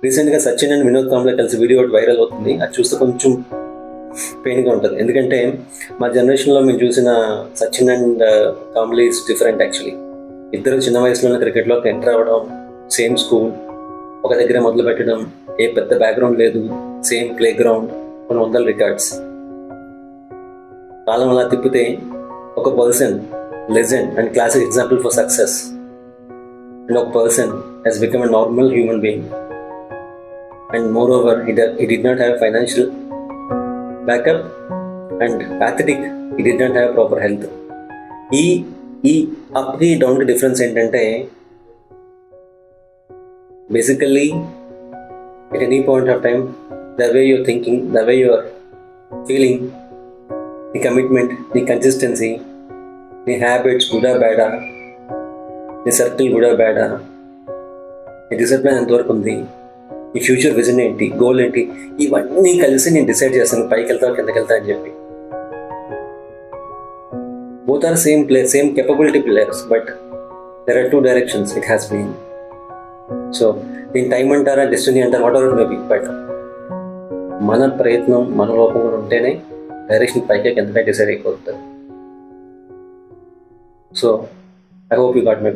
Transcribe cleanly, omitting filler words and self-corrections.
రీసెంట్గా సచిన్ అండ్ వినోద్ కాంబ్లే కలిసి వీడియో ఒకటి వైరల్ అవుతుంది. అది చూస్తే కొంచెం పెయిన్గా ఉంటుంది. ఎందుకంటే మా జనరేషన్లో మేము చూసిన Sachin and Kamble is different actually. ఇద్దరు చిన్న వయసులోనే క్రికెట్లోకి ఎంటర్ అవ్వడం, సేమ్ స్కూల్, ఒక దగ్గర మొదలు పెట్టడం, ఏ పెద్ద బ్యాక్గ్రౌండ్ లేదు, సేమ్ ప్లే గ్రౌండ్, కొన్ని వందల రికార్డ్స్. కాలం అలా తిప్పితే ఒక person legend and classic example for success, and ఒక person he's become a normal human being. And moreover, he did not have financial backup, and pathetic, he did not have proper health. ఈ అప్కి డౌన్కి difference ఏంటంటే, basically at any point of time, the way you're thinking, the way you're feeling, నీ commitment, నీ consistency, నీ habits గుడా బ్యాడా, నీ circle గుడా బ్యాడా, నీ discipline ఎంతవరకు ఉంది, ఈ ఫ్యూచర్ విజన్ ఏంటి, గోల్ ఏంటి, ఇవన్నీ కలిసి నేను డిసైడ్ చేస్తాను పైకి వెళ్తా కిందకి వెళ్తా అని చెప్పి. Both are same player, same capability players, but there are two directions it has been. So దీని టైం అంటారా, డెస్టినీ అంటారా, whatever it may be, but మన ప్రయత్నం, మన లోపం కూడా ఉంటేనే డైరెక్షన్ పైకి కిందకి డిసైడ్ అయిపోతుంది. So I hope you got my